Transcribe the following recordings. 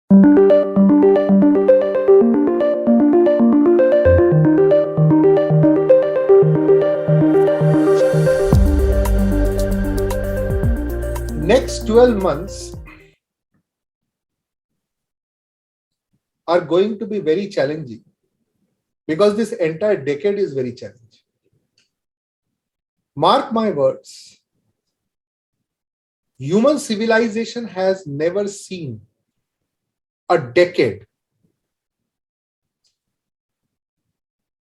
Next 12 months are going to be very challenging because this entire decade is very challenging. Mark my words, human civilization has never seen a decade,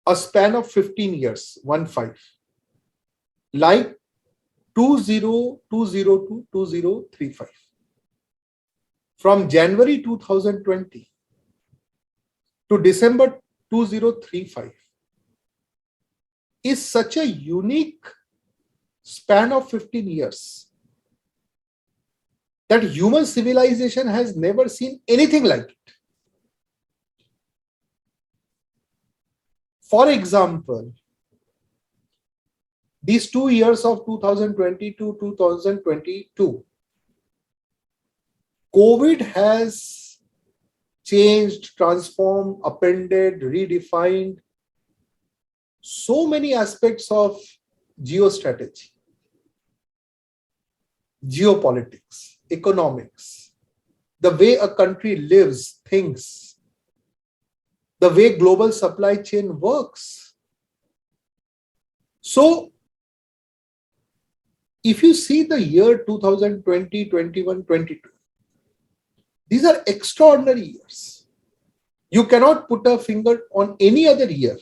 a span of 15 years, 1-5, like 2020 to 2035. From January 2020 to December 2035 is such a unique span of 15 years that human civilization has never seen anything like it. For example, these 2 years of 2020 to 2022, COVID has changed, transformed, upended, redefined so many aspects of geostrategy, geopolitics, economics, the way a country lives, thinks, the way global supply chain works. So, if you see the year 2020, 21, 22, these are extraordinary years. You cannot put a finger on any other year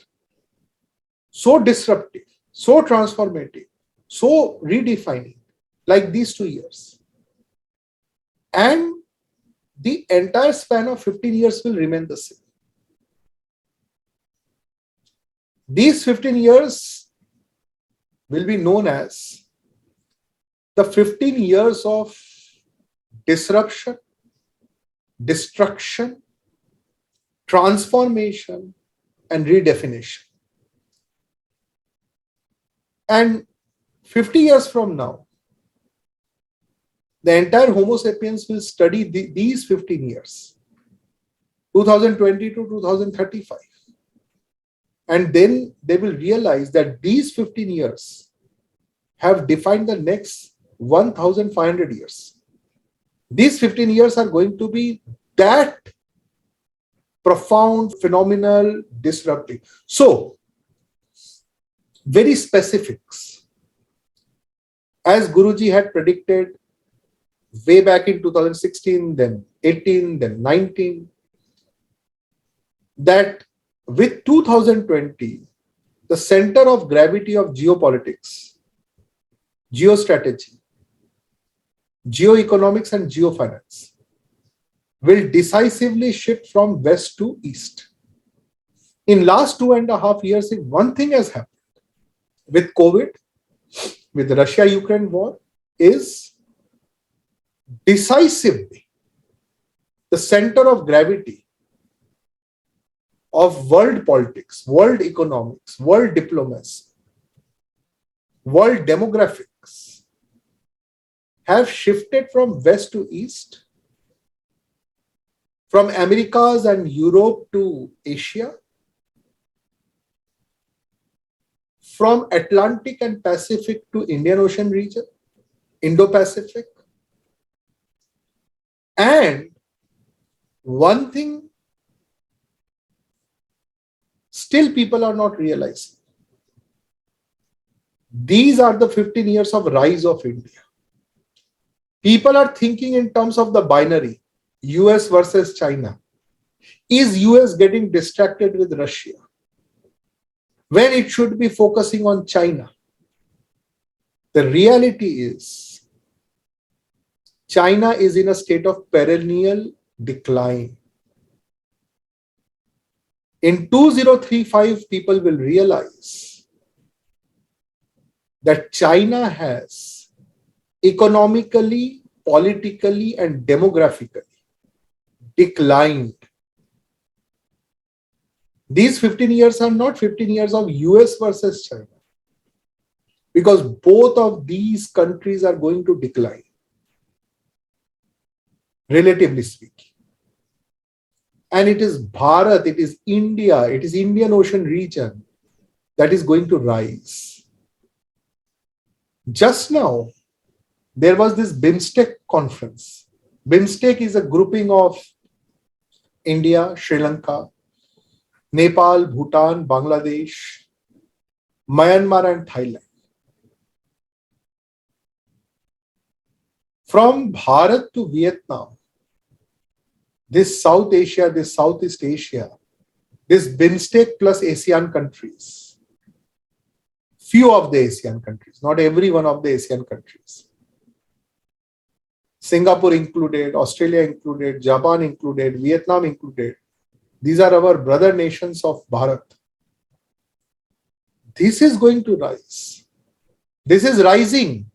so disruptive, so transformative, so redefining like these 2 years. And the entire span of 15 years will remain the same. These 15 years will be known as the 15 years of disruption, destruction, transformation, and redefinition. And 50 years from now, the entire Homo sapiens will study these 15 years, 2020 to 2035. And then they will realize that these 15 years have defined the next 1,500 years. These 15 years are going to be that profound, phenomenal, disruptive. So, very specifics. As Guruji had predicted way back in 2016, then 18, then 19, that with 2020, the center of gravity of geopolitics, geostrategy, geoeconomics, and geofinance will decisively shift from west to east. In last 2.5 years, if one thing has happened with COVID, with the Russia-Ukraine war, is decisively the center of gravity of world politics, world economics, world diplomacy, world demographics have shifted from west to east, from Americas and Europe to Asia, from Atlantic and Pacific to Indian Ocean region, Indo-Pacific. And one thing still people are not realizing. These are the 15 years of rise of India. People are thinking in terms of the binary, US versus China. Is US getting distracted with Russia when it should be focusing on China? The reality is China is in a state of perennial decline. In 2035, people will realize that China has economically, politically, and demographically declined. These 15 years are not 15 years of US versus China, because both of these countries are going to decline, relatively speaking. And it is Bharat, it is India, it is Indian Ocean region that is going to rise. Just now, there was this BIMSTEC conference. BIMSTEC is a grouping of India, Sri Lanka, Nepal, Bhutan, Bangladesh, Myanmar and Thailand. From Bharat to Vietnam, this South Asia, this Southeast Asia, this BIMSTEC plus ASEAN countries, few of the ASEAN countries, not every one of the ASEAN countries. Singapore included, Australia included, Japan included, Vietnam included. These are our brother nations of Bharat. This is going to rise. This is rising.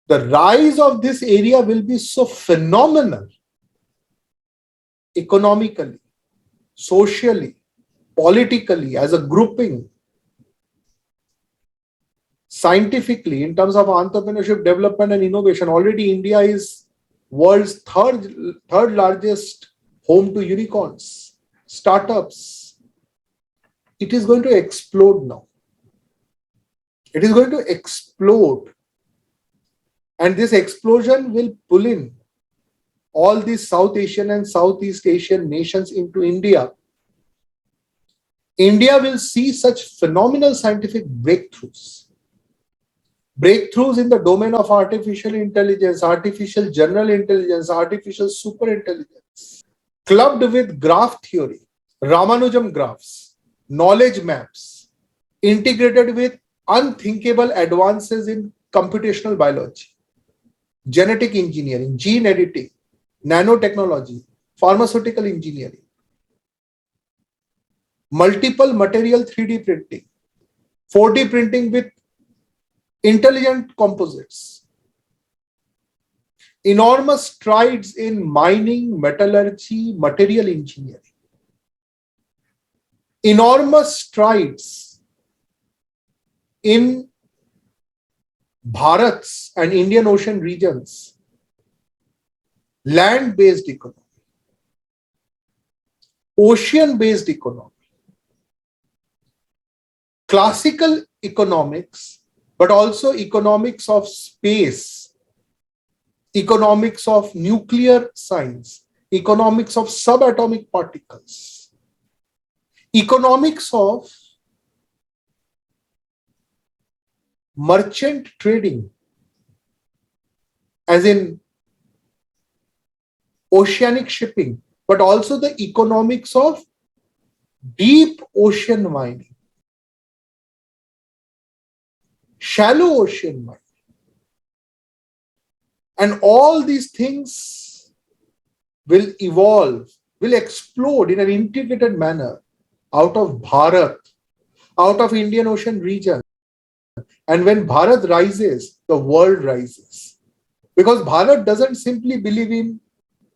The rise of this area will be so phenomenal, economically, socially, politically, as a grouping, scientifically, in terms of entrepreneurship, development and innovation. Already India is world's third largest home to unicorns, startups. It is going to explode now. It is going to explode. And this explosion will pull in all these South Asian and Southeast Asian nations into India. India will see such phenomenal scientific breakthroughs. Breakthroughs in the domain of artificial intelligence, artificial general intelligence, artificial superintelligence, clubbed with graph theory, Ramanujam graphs, knowledge maps, integrated with unthinkable advances in computational biology, genetic engineering, gene editing, nanotechnology, pharmaceutical engineering, multiple material 3D printing, 4D printing with intelligent composites, enormous strides in mining, metallurgy, material engineering, enormous strides in Bharat's and Indian Ocean regions, land-based economy, ocean-based economy, classical economics, but also economics of space, economics of nuclear science, economics of subatomic particles, economics of merchant trading, as in oceanic shipping, but also the economics of deep ocean mining, shallow ocean mining. And all these things will evolve, will explode in an integrated manner out of Bharat, out of Indian Ocean region. And when Bharat rises, the world rises. Because Bharat doesn't simply believe in,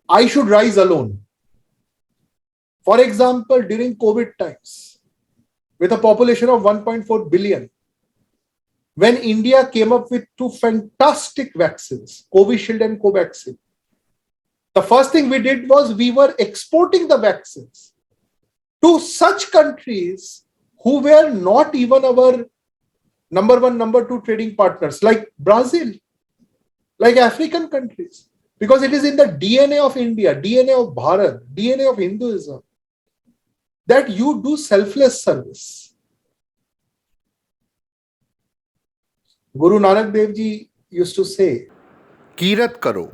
I should rise alone. For example, during COVID times, with a population of 1.4 billion, when India came up with two fantastic vaccines, Covishield and Covaxin, the first thing we did was we were exporting the vaccines to such countries who were not even our number one, number two trading partners, like Brazil, like African countries, because it is in the DNA of India, DNA of Bharat, DNA of Hinduism, that you do selfless service. Guru Nanak Dev Ji used to say, Kirat करो,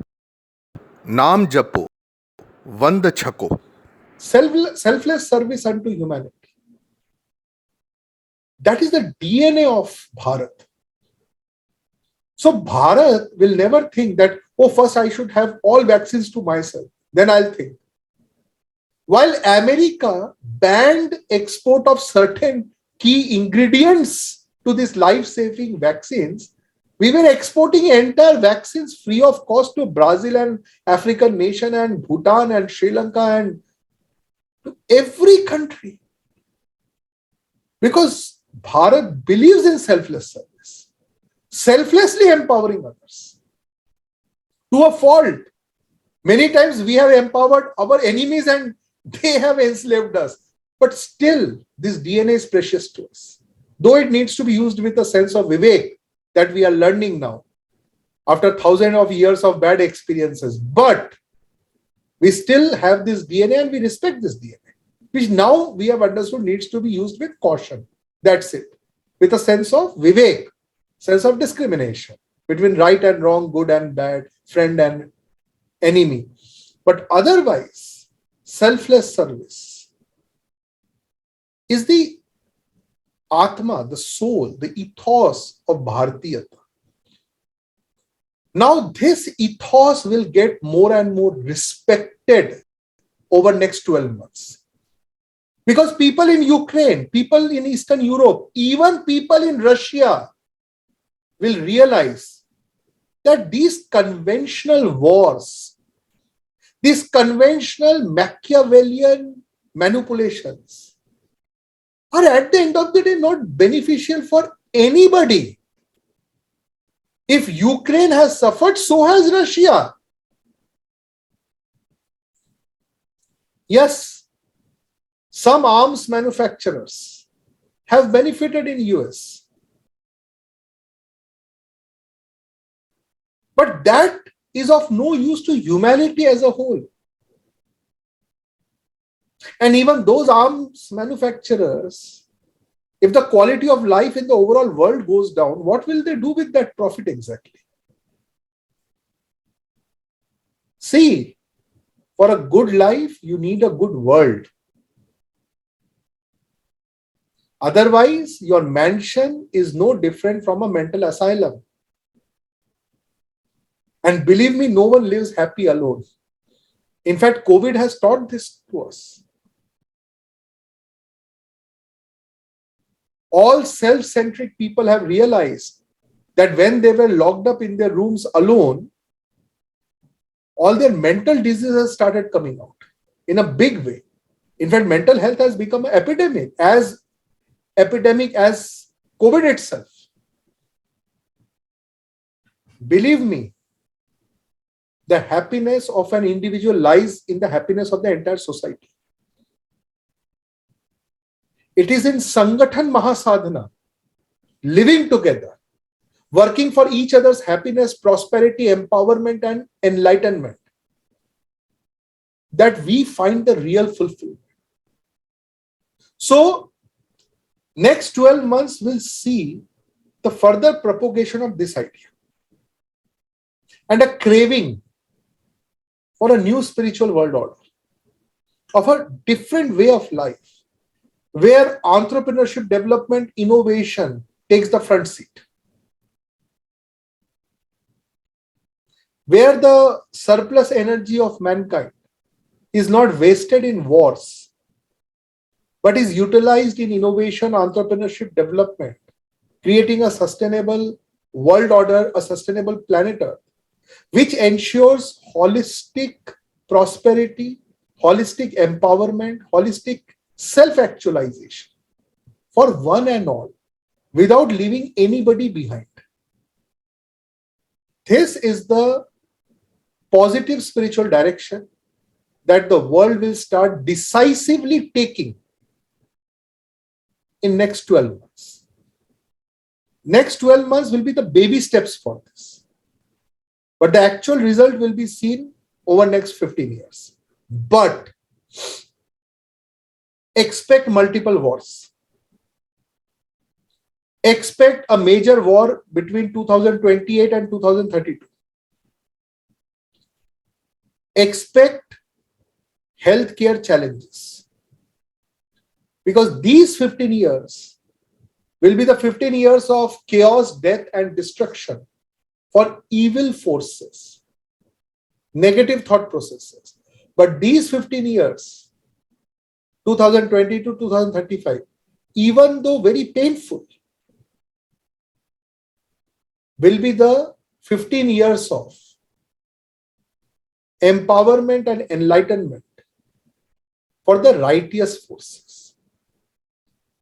नाम जपो, one छको. selfless service unto humanity. That is the DNA of Bharat. So Bharat will never think that, oh, first I should have all vaccines to myself, then I'll think. While America banned export of certain key ingredients to these life-saving vaccines, we were exporting entire vaccines free of cost to Brazil and African nation and Bhutan and Sri Lanka and to every country. Because Bharat believes in selfless service, selflessly empowering others to a fault. Many times we have empowered our enemies and they have enslaved us. But still, this DNA is precious to us. Though it needs to be used with a sense of vivek that we are learning now after thousands of years of bad experiences. But we still have this DNA and we respect this DNA, which now we have understood needs to be used with caution. That's it. With a sense of vivek, sense of discrimination between right and wrong, good and bad, friend and enemy. But otherwise, selfless service is the Atma, the soul, the ethos of Bharatiyata. Now, this ethos will get more and more respected over next 12 months. Because people in Ukraine, people in Eastern Europe, even people in Russia will realize that these conventional wars, these conventional Machiavellian manipulations are at the end of the day not beneficial for anybody. If Ukraine has suffered, so has Russia. Yes, some arms manufacturers have benefited in US. But that is of no use to humanity as a whole. And even those arms manufacturers, if the quality of life in the overall world goes down, what will they do with that profit exactly? See, for a good life, you need a good world. Otherwise, your mansion is no different from a mental asylum. And believe me, no one lives happy alone. In fact, COVID has taught this to us. All self-centric people have realized that when they were locked up in their rooms alone, all their mental diseases started coming out in a big way. In fact, mental health has become an epidemic as COVID itself. Believe me, the happiness of an individual lies in the happiness of the entire society. It is in Sangathan MahaSadhana, living together, working for each other's happiness, prosperity, empowerment, and enlightenment, that we find the real fulfillment. So, next 12 months will see the further propagation of this idea and a craving for a new spiritual world order, of a different way of life, where entrepreneurship, development, innovation takes the front seat, where the surplus energy of mankind is not wasted in wars, but is utilized in innovation, entrepreneurship, development, creating a sustainable world order, a sustainable planet Earth, which ensures holistic prosperity, holistic empowerment, holistic self-actualization for one and all, without leaving anybody behind. This is the positive spiritual direction that the world will start decisively taking in next 12 months. Next 12 months will be the baby steps for this. But the actual result will be seen over next 15 years. But expect multiple wars. Expect a major war between 2028 and 2032. Expect healthcare challenges. Because these 15 years will be the 15 years of chaos, death, and destruction for evil forces, negative thought processes. But these 15 years, 2020 to 2035, even though very painful, will be the 15 years of empowerment and enlightenment for the righteous forces.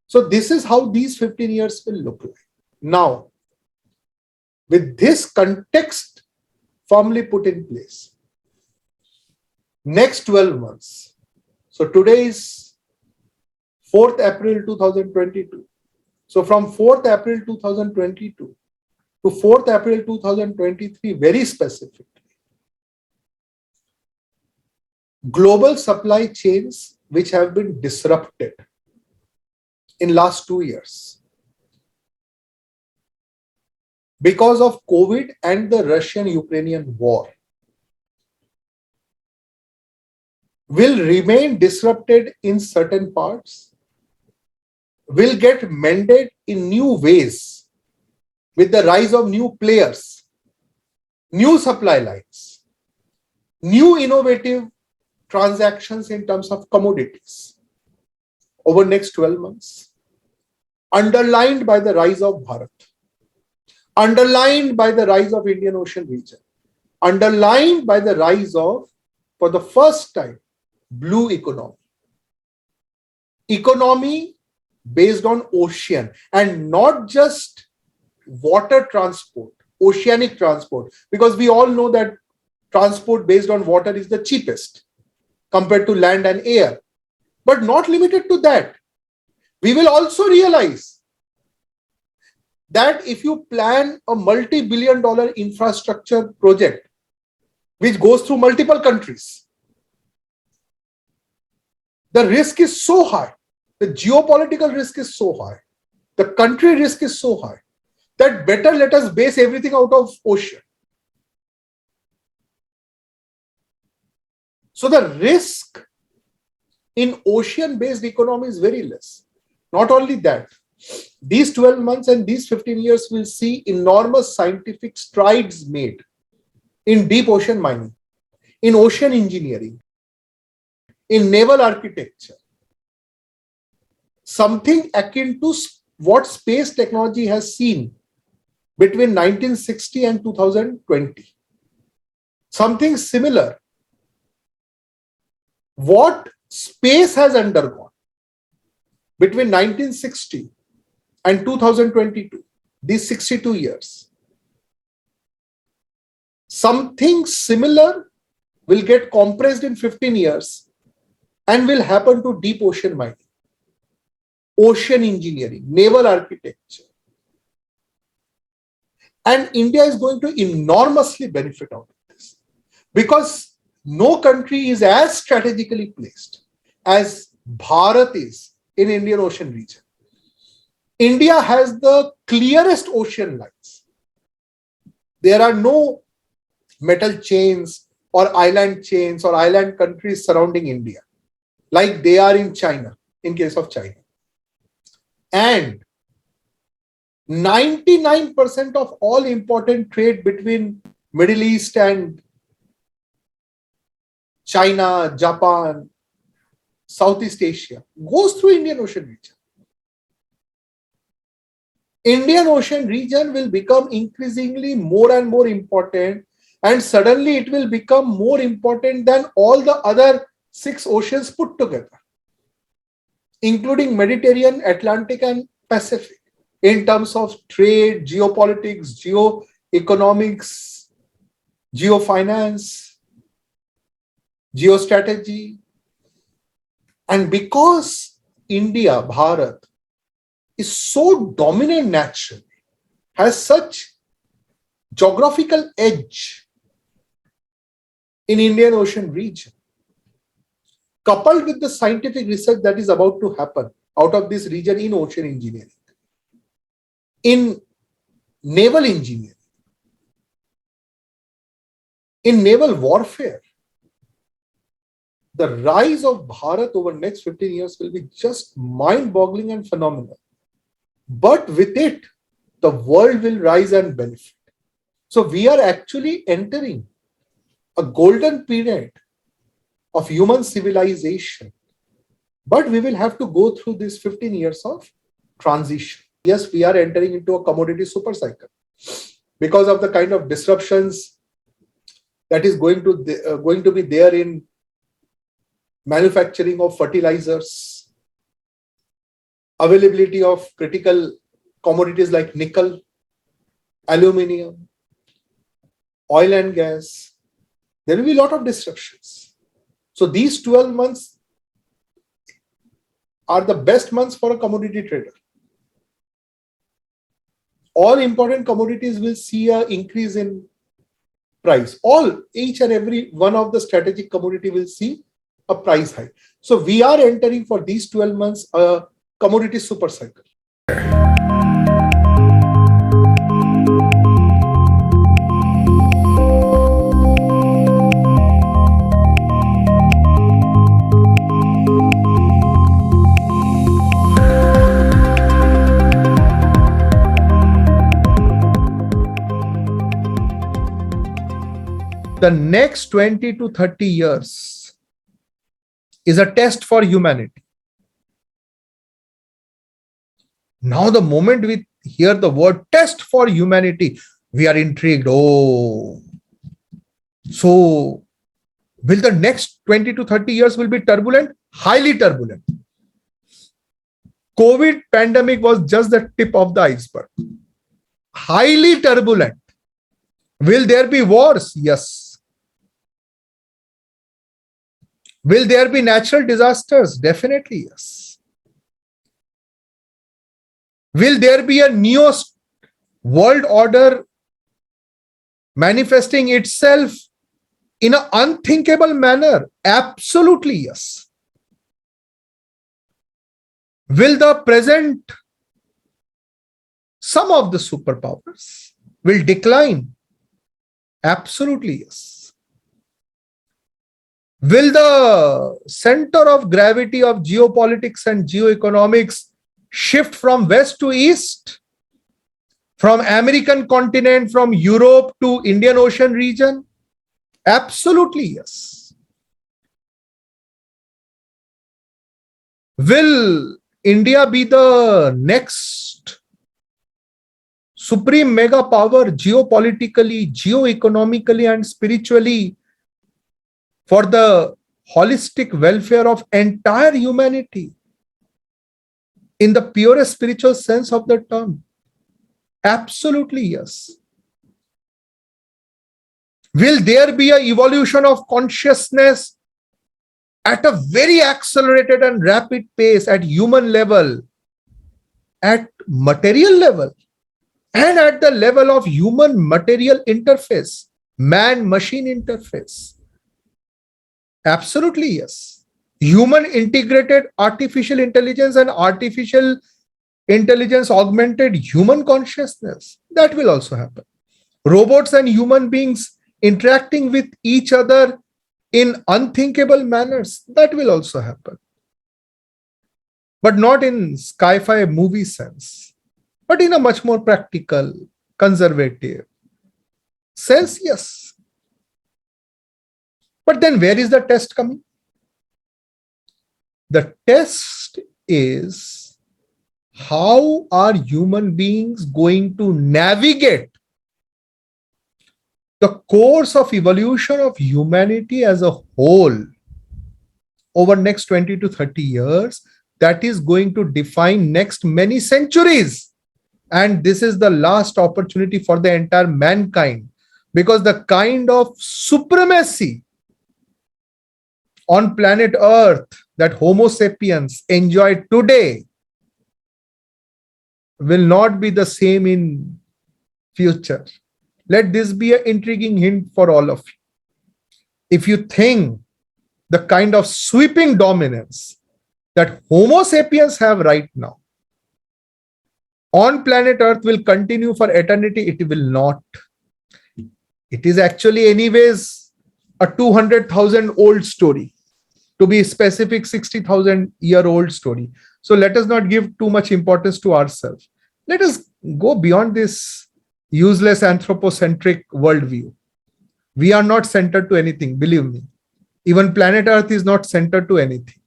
So this is how these 15 years will look like. Now, with this context firmly put in place, next 12 months. So today is 4th April 2022. So from 4th April 2022 to 4th April 2023, very specifically, global supply chains which have been disrupted in last 2 years because of COVID and the Russian-Ukrainian war will remain disrupted in certain parts, will get mended in new ways with the rise of new players, new supply lines, new innovative transactions in terms of commodities over next 12 months, underlined by the rise of Bharat, underlined by the rise of Indian Ocean region, underlined by the rise of, for the first time, blue economy. Economy based on ocean and not just water transport, oceanic transport, because we all know that transport based on water is the cheapest compared to land and air. But not limited to that. We will also realize that if you plan a multi-billion-dollar infrastructure project which goes through multiple countries, the risk is so high, the geopolitical risk is so high, the country risk is so high, that better let us base everything out of ocean. So the risk in ocean-based economy is very less. Not only that, these 12 months and these 15 years will see enormous scientific strides made in deep ocean mining, in ocean engineering, in naval architecture, something akin to what space technology has seen between 1960 and 2020. Something similar. What space has undergone between 1960 and 2022, these 62 years. Something similar will get compressed in 15 years and will happen to deep ocean mining, ocean engineering, naval architecture. And India is going to enormously benefit out of this because no country is as strategically placed as Bharat is in Indian Ocean region. India has the clearest ocean lines. There are no metal chains or island countries surrounding India, like they are in China, in case of China. And 99% of all important trade between Middle East and China, Japan, Southeast Asia goes through Indian Ocean region. Indian Ocean region will become increasingly more and more important, and suddenly it will become more important than all the other 6 oceans put together, including Mediterranean, Atlantic, and Pacific, in terms of trade, geopolitics, geoeconomics, geofinance, geostrategy. And because India, Bharat, is so dominant naturally, has such geographical edge in Indian Ocean region, coupled with the scientific research that is about to happen out of this region in ocean engineering, in naval engineering, in naval warfare, the rise of Bharat over the next 15 years will be just mind-boggling and phenomenal. But with it, the world will rise and benefit. So we are actually entering a golden period of human civilization. But we will have to go through this 15 years of transition. Yes, we are entering into a commodity super cycle because of the kind of disruptions that is going to be there in manufacturing of fertilizers, availability of critical commodities like nickel, aluminium, oil and gas. There will be a lot of disruptions. So these 12 months are the best months for a commodity trader. All important commodities will see an increase in price. Each and every one of the strategic commodity will see a price hike. So we are entering for these 12 months a commodity super cycle. The next 20 to 30 years is a test for humanity. Now, the moment we hear the word test for humanity, we are intrigued. Oh, so will the next 20 to 30 years will be turbulent? Highly turbulent. COVID pandemic was just the tip of the iceberg. Highly turbulent. Will there be wars? Yes. Will there be natural disasters? Definitely, yes. Will there be a new world order manifesting itself in an unthinkable manner? Absolutely, yes. Will the present, some of the superpowers will decline? Absolutely, yes. Will the center of gravity of geopolitics and geoeconomics shift from west to east? From American continent, from Europe to Indian Ocean region? Absolutely, yes. Will India be the next supreme mega power geopolitically, geoeconomically, and spiritually for the holistic welfare of entire humanity in the purest spiritual sense of the term? Absolutely, yes. Will there be an evolution of consciousness at a very accelerated and rapid pace at human level, at material level, and at the level of human-material interface, man-machine interface? Absolutely, yes. Human integrated artificial intelligence and artificial intelligence augmented human consciousness, that will also happen. Robots and human beings interacting with each other in unthinkable manners, that will also happen. But not in sci-fi movie sense, but in a much more practical, conservative sense, yes. But then where is the test coming? The test is how are human beings going to navigate the course of evolution of humanity as a whole over next 20 to 30 years that is going to define next many centuries. And this is the last opportunity for the entire mankind, because the kind of supremacy on planet Earth that Homo sapiens enjoy today will not be the same in future. Let this be an intriguing hint for all of you. If you think the kind of sweeping dominance that Homo sapiens have right now on planet Earth will continue for eternity, it will not. It is actually anyways a 200,000 old story. To be specific, 60,000-year-old story. So let us not give too much importance to ourselves. Let us go beyond this useless anthropocentric worldview. We are not centered to anything, believe me. Even planet Earth is not centered to anything.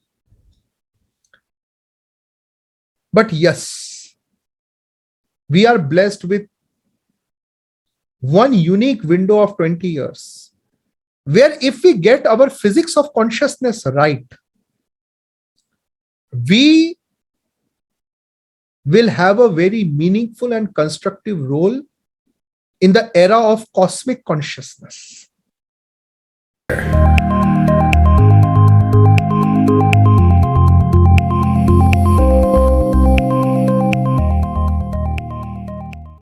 But yes, we are blessed with one unique window of 20 years. Where if we get our physics of consciousness right, we will have a very meaningful and constructive role in the era of cosmic consciousness.